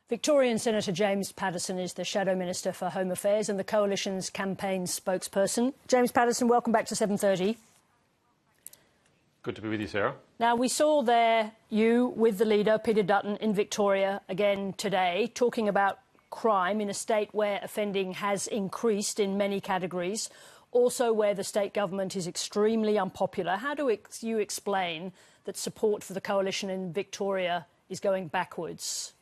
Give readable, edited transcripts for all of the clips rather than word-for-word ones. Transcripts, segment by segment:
Victorian Senator James Paterson is the Shadow Minister for Home Affairs and the Coalition's campaign spokesperson. James Paterson, welcome back to 7:30. Good to be with you, Sarah. Now, we saw there you with the leader, Peter Dutton, in Victoria again today, talking about crime in a state where offending has increased in many categories, also where the state government is extremely unpopular. How do you explain that support for the Coalition in Victoria is going backwards?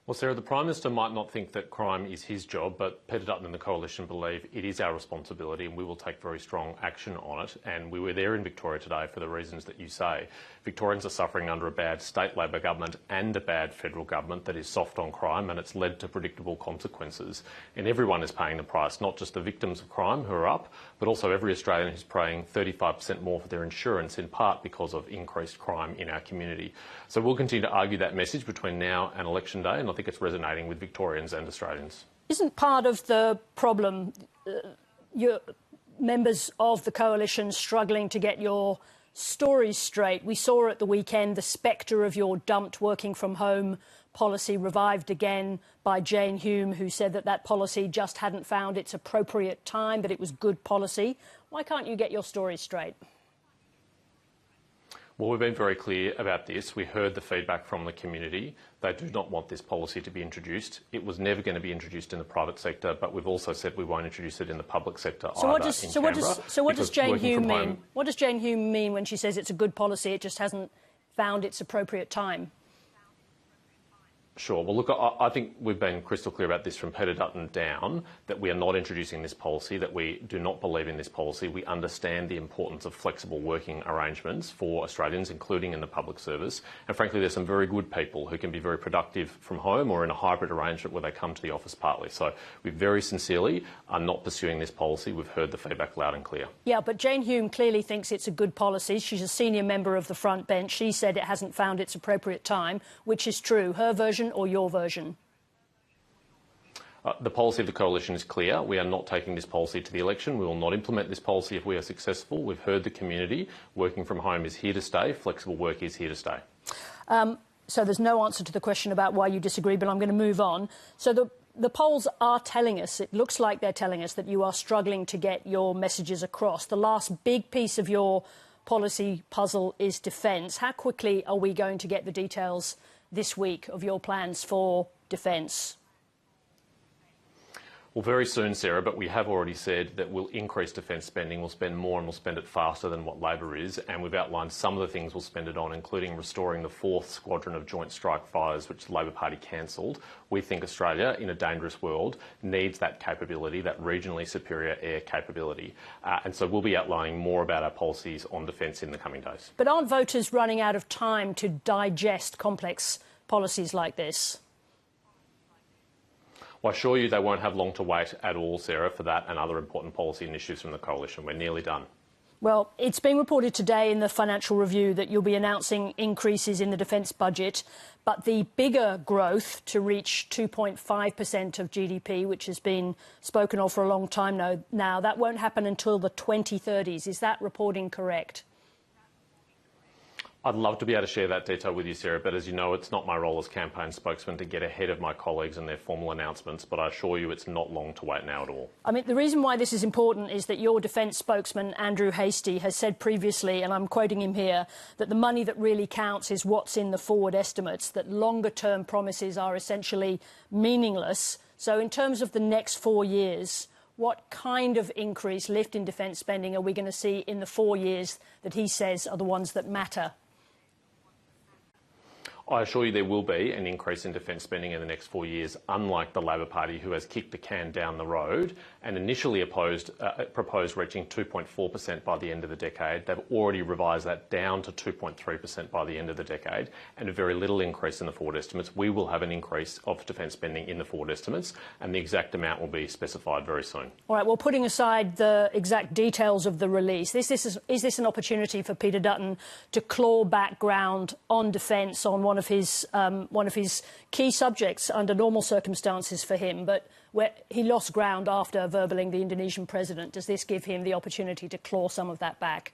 Well, Sarah, the Prime Minister might not think that crime is his job, but Peter Dutton and the Coalition believe it is our responsibility and we will take very strong action on it. And we were there in Victoria today for the reasons that you say. Victorians are suffering under a bad state Labor government and a bad federal government that is soft on crime, and it's led to predictable consequences. And everyone is paying the price, not just the victims of crime who are up, but also every Australian who's paying 35% more for their insurance, in part because of increased crime in our community. So we'll continue to argue that message between now and election day, and I think it's resonating with Victorians and Australians. Isn't part of the problem your members of the Coalition struggling to get your stories straight? We saw at the weekend the spectre of your dumped working from home policy revived again by Jane Hume, who said that that policy just hadn't found its appropriate time, but it was good policy. Why can't you get your stories straight? Well, we've been very clear about this. We heard the feedback from the community. They do not want this policy to be introduced. It was never going to be introduced in the private sector, but we've also said we won't introduce it in the public sector either. What does Jane Hume mean? What does Jane Hume mean when she says it's a good policy, it just hasn't found its appropriate time? Sure. Well, look, I think we've been crystal clear about this from Peter Dutton down, that we are not introducing this policy, that we do not believe in this policy. We understand the importance of flexible working arrangements for Australians, including in the public service. And frankly, there's some very good people who can be very productive from home or in a hybrid arrangement where they come to the office partly. So we very sincerely are not pursuing this policy. We've heard the feedback loud and clear. Yeah, but Jane Hume clearly thinks it's a good policy. She's a senior member of the front bench. She said it hasn't found its appropriate time, which is true. Her version or your version? The policy of the Coalition is clear. We are not taking this policy to the election. We will not implement this policy if we are successful. We've heard the community. Working from home is here to stay. Flexible work is here to stay. So there's no answer to the question about why you disagree, but I'm going to move on. So the polls are telling us, it looks like they're telling us, that you are struggling to get your messages across. The last big piece of your policy puzzle is defence. How quickly are we going to get the details this week of your plans for defence? Well, very soon, Sarah, but we have already said that we'll increase defence spending. We'll spend more and we'll spend it faster than what Labor is. And we've outlined some of the things we'll spend it on, including restoring the 4th Squadron of Joint Strike Fighters, which the Labor Party cancelled. We think Australia, in a dangerous world, needs that capability, that regionally superior air capability. And so we'll be outlining more about our policies on defence in the coming days. But aren't voters running out of time to digest complex policies like this? Well, I assure you they won't have long to wait at all, Sarah, for that and other important policy initiatives from the Coalition. We're nearly done. Well, it's been reported today in the Financial Review that you'll be announcing increases in the defence budget, but the bigger growth to reach 2.5% of GDP, which has been spoken of for a long time now, that won't happen until the 2030s. Is that reporting correct? I'd love to be able to share that detail with you, Sarah, but as you know, it's not my role as campaign spokesman to get ahead of my colleagues and their formal announcements, but I assure you it's not long to wait now at all. I mean, the reason why this is important is that your defence spokesman, Andrew Hasty, has said previously, and I'm quoting him here, that the money that really counts is what's in the forward estimates, that longer-term promises are essentially meaningless. So in terms of the next 4 years, what kind of increase, lift in defence spending are we going to see in the 4 years that he says are the ones that matter? I assure you there will be an increase in defence spending in the next 4 years, unlike the Labor Party, who has kicked the can down the road and initially proposed reaching 2.4% by the end of the decade. They've already revised that down to 2.3% by the end of the decade, and a very little increase in the forward estimates. We will have an increase of defence spending in the forward estimates, and the exact amount will be specified very soon. All right, well, putting aside the exact details of the release, is this an opportunity for Peter Dutton to claw back ground on defence, on one of his key subjects under normal circumstances for him, but where he lost ground after verballing the Indonesian president? Does this give him the opportunity to claw some of that back?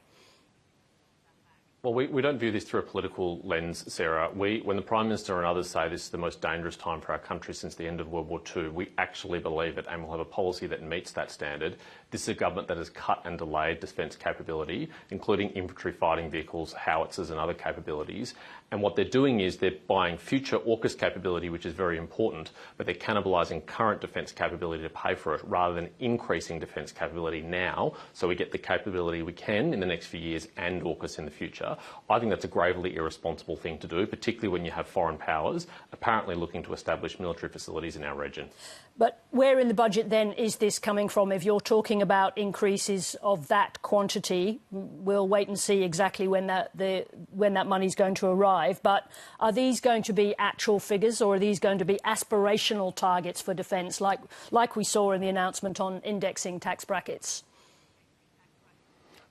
Well, we don't view this through a political lens, Sarah. When the Prime Minister and others say this is the most dangerous time for our country since the end of World War II, we actually believe it and will have a policy that meets that standard. This is a government that has cut and delayed defence capability, including infantry fighting vehicles, howitzers and other capabilities. And what they're doing is they're buying future AUKUS capability, which is very important, but they're cannibalising current defence capability to pay for it rather than increasing defence capability now so we get the capability we can in the next few years and AUKUS in the future. I think that's a gravely irresponsible thing to do, particularly when you have foreign powers apparently looking to establish military facilities in our region. But where in the budget then is this coming from? If you're talking about increases of that quantity, we'll wait and see exactly when that money's going to arrive. But are these going to be actual figures, or are these going to be aspirational targets for defence, like we saw in the announcement on indexing tax brackets?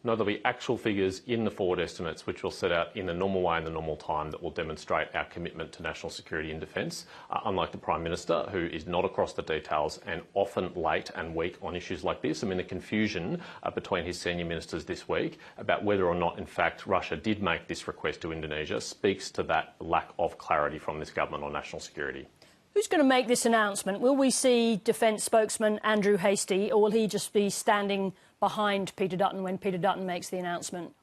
No, there'll be actual figures in the forward estimates, which will set out in the normal way and the normal time that will demonstrate our commitment to national security and defence, unlike the Prime Minister, who is not across the details and often late and weak on issues like this. I mean, the confusion between his senior ministers this week about whether or not, in fact, Russia did make this request to Indonesia speaks to that lack of clarity from this government on national security. Who's going to make this announcement? Will we see Defence spokesman Andrew Hasty, or will he just be standing behind Peter Dutton when Peter Dutton makes the announcement?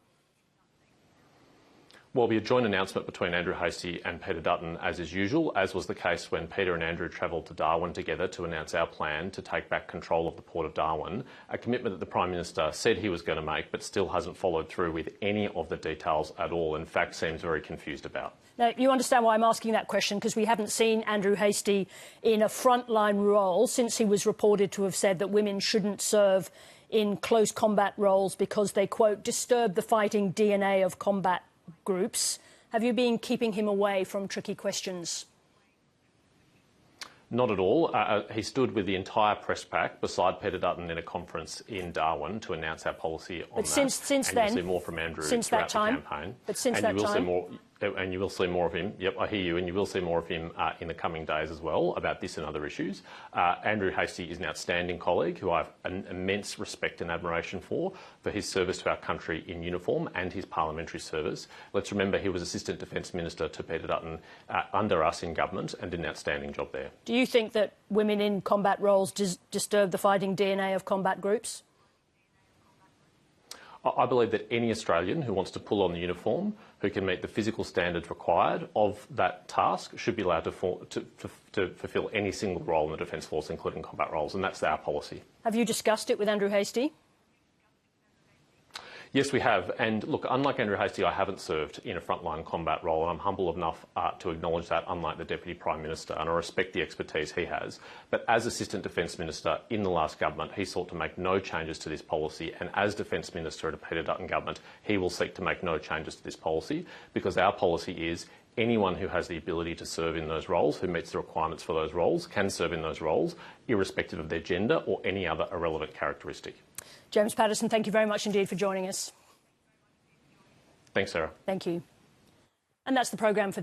Well, it'll be a joint announcement between Andrew Hasty and Peter Dutton, as is usual, as was the case when Peter and Andrew travelled to Darwin together to announce our plan to take back control of the Port of Darwin, a commitment that the Prime Minister said he was going to make but still hasn't followed through with any of the details at all. In fact, seems very confused about. Now, you understand why I'm asking that question, because we haven't seen Andrew Hasty in a frontline role since he was reported to have said that women shouldn't serve in close combat roles because they, quote, disturb the fighting DNA of combat groups. Have you been keeping him away from tricky questions? Not at all. He stood with the entire press pack beside Peter Dutton in a conference in Darwin to announce our policy on but that. Since and then, you'll see more from Andrew since throughout that time, the campaign. But since that time. And you will see more of him. Yep, I hear you. And you will see more of him in the coming days as well about this and other issues. Andrew Hasty is an outstanding colleague who I have an immense respect and admiration for his service to our country in uniform and his parliamentary service. Let's remember he was Assistant Defence Minister to Peter Dutton under us in government and did an outstanding job there. Do you think that women in combat roles disturb the fighting DNA of combat groups? I believe that any Australian who wants to pull on the uniform, who can meet the physical standards required of that task, should be allowed to fulfil any single role in the Defence Force, including combat roles, and that's our policy. Have you discussed it with Andrew Hasty? Yes, we have. And look, unlike Andrew Hasty, I haven't served in a frontline combat role, and I'm humble enough to acknowledge that, unlike the Deputy Prime Minister, and I respect the expertise he has. But as Assistant Defence Minister in the last government, he sought to make no changes to this policy, and as Defence Minister in a Peter Dutton government, he will seek to make no changes to this policy, because our policy is anyone who has the ability to serve in those roles, who meets the requirements for those roles, can serve in those roles, irrespective of their gender or any other irrelevant characteristic. James Paterson, thank you very much indeed for joining us. Thanks, Sarah. Thank you. And that's the programme for